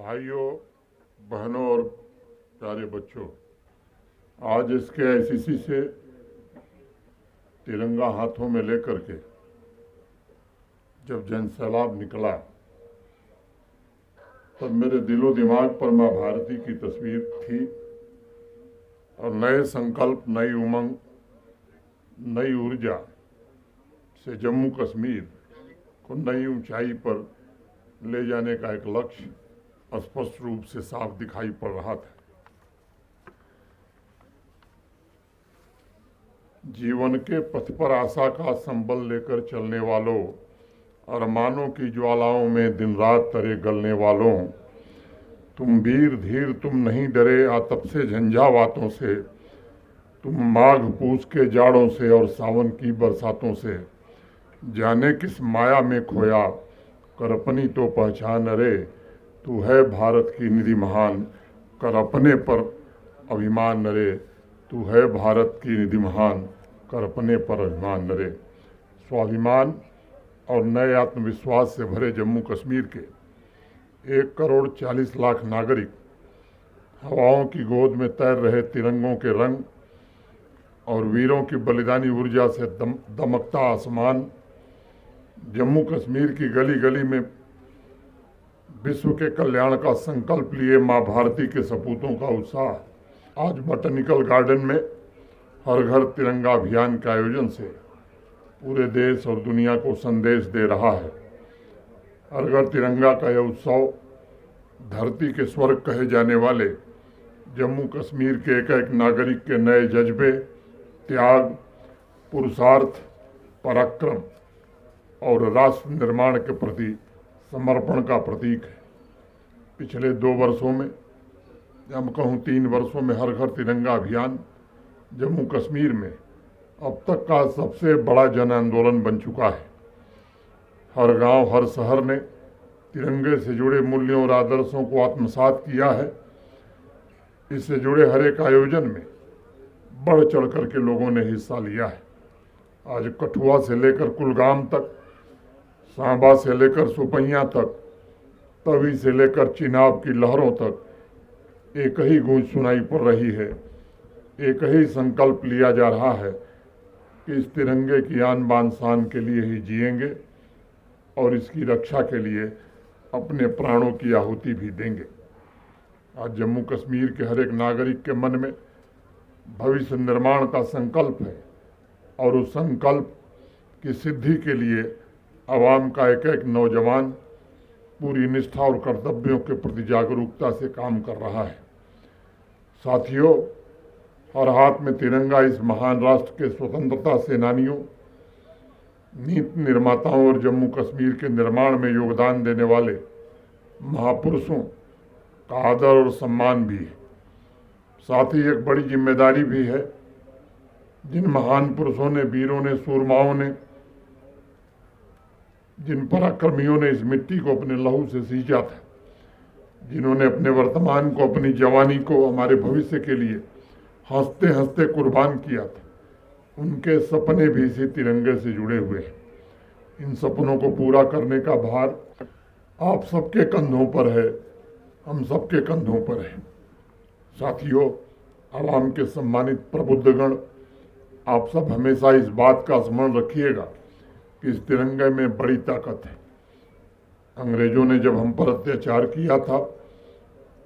भाइयों, बहनों और प्यारे बच्चों, आज इसके आईसीसी से तिरंगा हाथों में लेकर के जब जन सैलाब निकला तब मेरे दिलो दिमाग पर माँ भारती की तस्वीर थी और नए संकल्प, नई उमंग, नई ऊर्जा से जम्मू कश्मीर को नई ऊंचाई पर ले जाने का एक लक्ष्य स्पष्ट रूप से साफ दिखाई पड़ रहा था। जीवन के पथ पर आशा का संबल लेकर चलने वालों, अरमानों की ज्वालाओं में दिन रात तरे गलने वालों, तुम वीर धीर, तुम नहीं डरे आतप से झंझावातों से, तुम माघ पूस के जाड़ों से और सावन की बरसातों से, जाने किस माया में खोया कर अपनी तो पहचान रे, तू है भारत की निधि महान कर अपने पर अभिमान रे, तू है भारत की निधि महान कर अपने पर अभिमान रे। स्वाभिमान और नए आत्मविश्वास से भरे जम्मू कश्मीर के 1,40,00,000 नागरिक हवाओं की गोद में तैर रहे तिरंगों के रंग और वीरों की बलिदानी ऊर्जा से दमकता आसमान, जम्मू कश्मीर की गली गली में विश्व के कल्याण का संकल्प लिए माँ भारती के सपूतों का उत्साह आज बॉटनिकल गार्डन में हर घर तिरंगा अभियान के आयोजन से पूरे देश और दुनिया को संदेश दे रहा है। हर घर तिरंगा का यह उत्सव धरती के स्वर्ग कहे जाने वाले जम्मू कश्मीर के एक एक नागरिक के नए जज्बे, त्याग, पुरुषार्थ, पराक्रम और राष्ट्र निर्माण के प्रति समर्पण का प्रतीक है। पिछले 2 वर्षों में, या मैं कहूँ 3 वर्षों में, हर घर तिरंगा अभियान जम्मू कश्मीर में अब तक का सबसे बड़ा जन आंदोलन बन चुका है। हर गांव, हर शहर ने तिरंगे से जुड़े मूल्यों और आदर्शों को आत्मसात किया है। इससे जुड़े हर एक आयोजन में बढ़ चढ़ कर के लोगों ने हिस्सा लिया है। आज कठुआ से लेकर कुलगाम तक, सांबा से लेकर सुपहिया तक, तवी से लेकर चिनाब की लहरों तक एक ही गूंज सुनाई पड़ रही है। एक ही संकल्प लिया जा रहा है कि इस तिरंगे की आन बान शान के लिए ही जिएंगे और इसकी रक्षा के लिए अपने प्राणों की आहुति भी देंगे। आज जम्मू कश्मीर के हर एक नागरिक के मन में भविष्य निर्माण का संकल्प है और उस संकल्प की सिद्धि के लिए आवाम का एक एक नौजवान पूरी निष्ठा और कर्तव्यों के प्रति जागरूकता से काम कर रहा है। साथियों, हर हाथ में तिरंगा इस महान राष्ट्र के स्वतंत्रता सेनानियों, नीति निर्माताओं और जम्मू कश्मीर के निर्माण में योगदान देने वाले महापुरुषों का आदर और सम्मान भी है। साथ ही एक बड़ी जिम्मेदारी भी है। जिन महान पुरुषों ने, वीरों ने, सूरमाओं ने, जिन पराक्रमियों ने इस मिट्टी को अपने लहू से सींचा था, जिन्होंने अपने वर्तमान को, अपनी जवानी को हमारे भविष्य के लिए हंसते हंसते कुर्बान किया था, उनके सपने भी इसी तिरंगे से जुड़े हुए हैं। इन सपनों को पूरा करने का भार आप सबके कंधों पर है, हम सबके कंधों पर है। साथियों, आवाम के सम्मानित प्रबुद्धगण, आप सब हमेशा इस बात का स्मरण रखिएगा कि इस तिरंगे में बड़ी ताकत है। अंग्रेजों ने जब हम पर अत्याचार किया था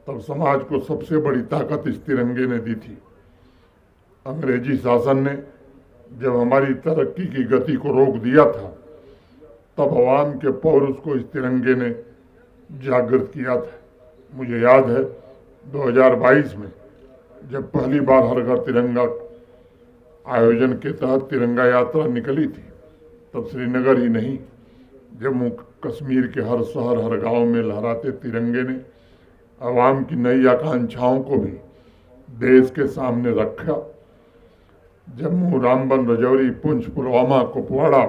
तब समाज को सबसे बड़ी ताकत इस तिरंगे ने दी थी। अंग्रेजी शासन ने जब हमारी तरक्की की गति को रोक दिया था तब आवाम के पौरुष को इस तिरंगे ने जागृत किया था। मुझे याद है 2022 में जब पहली बार हर घर तिरंगा आयोजन के तहत तिरंगा यात्रा निकली थी, तब श्रीनगर ही नहीं, जम्मू कश्मीर के हर शहर, हर गांव में लहराते तिरंगे ने आवाम की नई आकांक्षाओं को भी देश के सामने रखा। जम्मू, रामबन, रजौरी, पुंछ, पुलवामा, कुपवाड़ा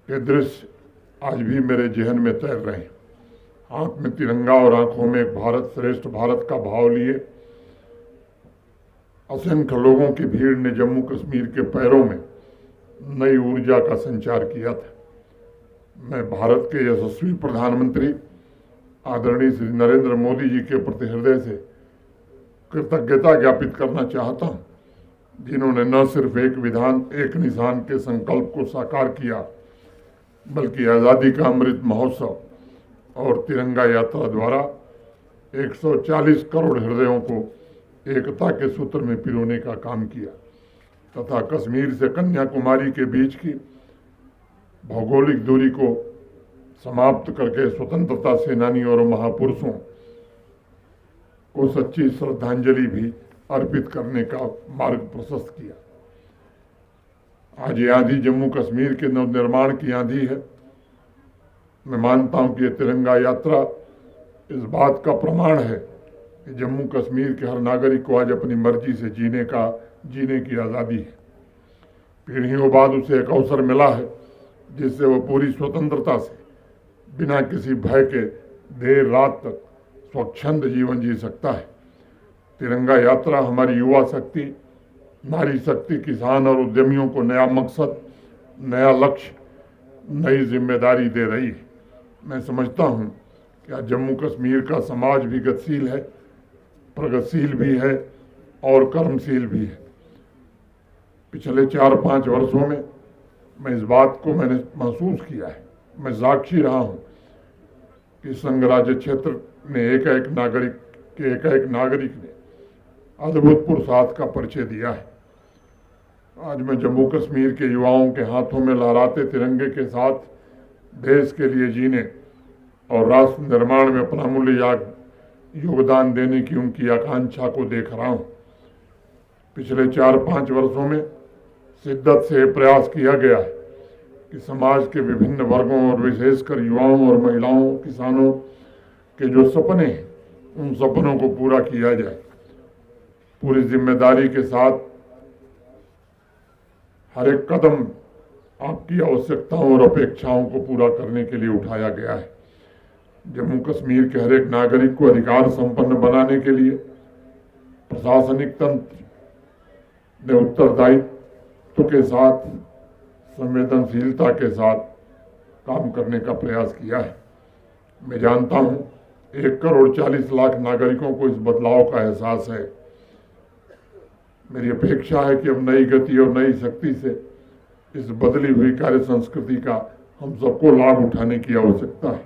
के दृश्य आज भी मेरे जहन में तैर रहे हैं। हाथ में तिरंगा और आंखों में एक भारत श्रेष्ठ भारत का भाव लिए असंख्य लोगों की भीड़ ने जम्मू कश्मीर के पैरों में नई ऊर्जा का संचार किया था। मैं भारत के यशस्वी प्रधानमंत्री आदरणीय श्री नरेंद्र मोदी जी के प्रति हृदय से कृतज्ञता ज्ञापित करना चाहता हूं, जिन्होंने न सिर्फ एक विधान एक निशान के संकल्प को साकार किया, बल्कि आज़ादी का अमृत महोत्सव और तिरंगा यात्रा द्वारा 140 करोड़ हृदयों को एकता के सूत्र में पिरोने का काम किया तथा कश्मीर से कन्याकुमारी के बीच की भौगोलिक दूरी को समाप्त करके स्वतंत्रता सेनानियों और महापुरुषों को सच्ची श्रद्धांजलि भी अर्पित करने का मार्ग प्रशस्त किया। आज ये आंधी जम्मू कश्मीर के नवनिर्माण की आंधी है। मैं मानता हूं कि ये तिरंगा यात्रा इस बात का प्रमाण है कि जम्मू कश्मीर के हर नागरिक को आज अपनी मर्जी से जीने की आज़ादी है। पीढ़ियों बाद उसे एक अवसर मिला है जिससे वह पूरी स्वतंत्रता से बिना किसी भय के देर रात तक स्वच्छंद जीवन जी सकता है। तिरंगा यात्रा हमारी युवा शक्ति, नारी शक्ति, किसान और उद्यमियों को नया मकसद, नया लक्ष्य, नई जिम्मेदारी दे रही है। मैं समझता हूँ कि आज जम्मू कश्मीर का समाज भी गतिशील है, प्रगतिशील भी है और कर्मशील भी है। पिछले 4-5 वर्षों में मैं इस बात को मैंने महसूस किया है। मैं साक्षी रहा हूँ कि संघ राज्य क्षेत्र में एक एक नागरिक ने अद्भुत पुरुषार्थ का परिचय दिया है। आज मैं जम्मू कश्मीर के युवाओं के हाथों में लहराते तिरंगे के साथ देश के लिए जीने और राष्ट्र निर्माण में अपना अमूल्य योगदान देने की उनकी आकांक्षा को देख रहा हूँ। पिछले 4-5 वर्षों में शिद्दत से प्रयास किया गया है कि समाज के विभिन्न वर्गों और विशेषकर युवाओं और महिलाओं, किसानों के जो सपने हैं, उन सपनों को पूरा किया जाए। पूरी जिम्मेदारी के साथ हर एक कदम आपकी आवश्यकताओं और अपेक्षाओं को पूरा करने के लिए उठाया गया है। जम्मू कश्मीर के हर एक नागरिक को अधिकार संपन्न बनाने के लिए प्रशासनिक तंत्र ने उत्तरदायित्व के साथ, संवेदनशीलता के साथ काम करने का प्रयास किया है। मैं जानता हूं 1,40,00,000 नागरिकों को इस बदलाव का एहसास है। मेरी अपेक्षा है कि अब नई गति और नई शक्ति से इस बदली हुई कार्य संस्कृति का हम सबको लाभ उठाने की आवश्यकता है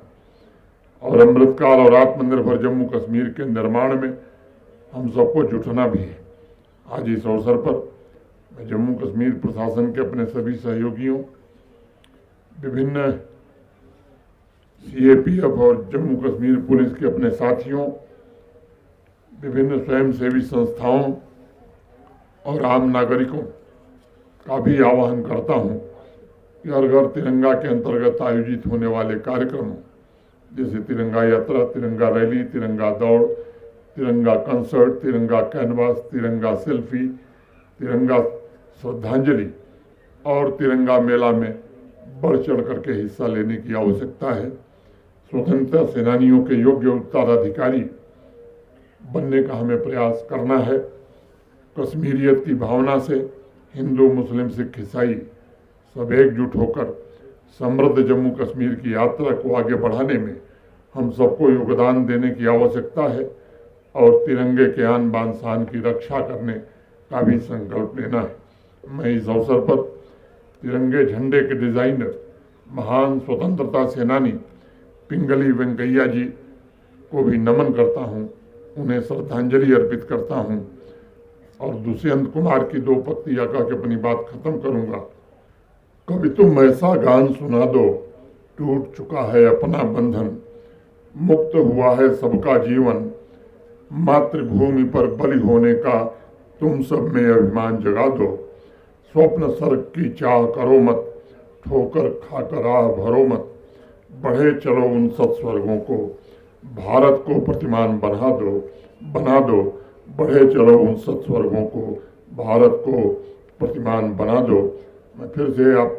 और अमृतकाल और आत्मनिर्भर जम्मू कश्मीर के निर्माण में हम सबको जुटना भी है। आज इस अवसर पर मैं जम्मू कश्मीर प्रशासन के अपने सभी सहयोगियों, विभिन्न CAPF और जम्मू कश्मीर पुलिस के अपने साथियों, विभिन्न स्वयंसेवी संस्थाओं और आम नागरिकों का भी आह्वान करता हूं कि हर घर तिरंगा के अंतर्गत आयोजित होने वाले कार्यक्रमों जैसे तिरंगा यात्रा, तिरंगा रैली, तिरंगा दौड़, तिरंगा कंसर्ट, तिरंगा कैनवास, तिरंगा सेल्फी, तिरंगा श्रद्धांजलि और तिरंगा मेला में बढ़ चढ़ करके हिस्सा लेने की आवश्यकता है। स्वतंत्रता सेनानियों के योग्य उत्तराधिकारी बनने का हमें प्रयास करना है। कश्मीरियत की भावना से हिंदू, मुस्लिम, सिख, ईसाई सब एकजुट होकर समृद्ध जम्मू कश्मीर की यात्रा को आगे बढ़ाने में हम सबको योगदान देने की आवश्यकता है और तिरंगे के आन बान शान की रक्षा करने का भी संकल्प लेना है। मैं इस अवसर पर तिरंगे झंडे के डिजाइनर, महान स्वतंत्रता सेनानी पिंगली वेंकैया जी को भी नमन करता हूं, उन्हें श्रद्धांजलि अर्पित करता हूं और दुष्यंत कुमार की 2 पंक्तियां कह के अपनी बात खत्म करूंगा। कभी तुम ऐसा गान सुना दो, टूट चुका है अपना बंधन, मुक्त हुआ है सबका जीवन, मातृभूमि पर बलि होने का तुम सब में अभिमान जगा दो, स्वप्न स्वर्ग की चाह करो मत, ठोकर खाकर आह भरो मत, बढ़े चलो उन सत्स्वर्गों को, भारत को प्रतिमान बना दो, बढ़े चलो उन सत्स्वर्गों को, भारत को प्रतिमान बना दो। मैं फिर से आप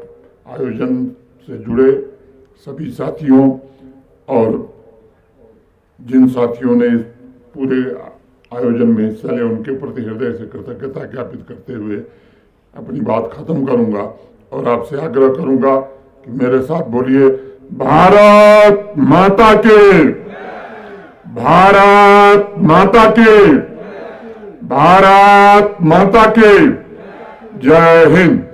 आयोजन से जुड़े सभी साथियों और जिन साथियों ने इस पूरे आयोजन में हिस्सा लिया उनके प्रति हृदय से कृतज्ञता ज्ञापित करते हुए अपनी बात खत्म करूंगा और आपसे आग्रह करूंगा कि मेरे साथ बोलिए, भारत माता की। भारत माता की, भारत माता की जय हिंद।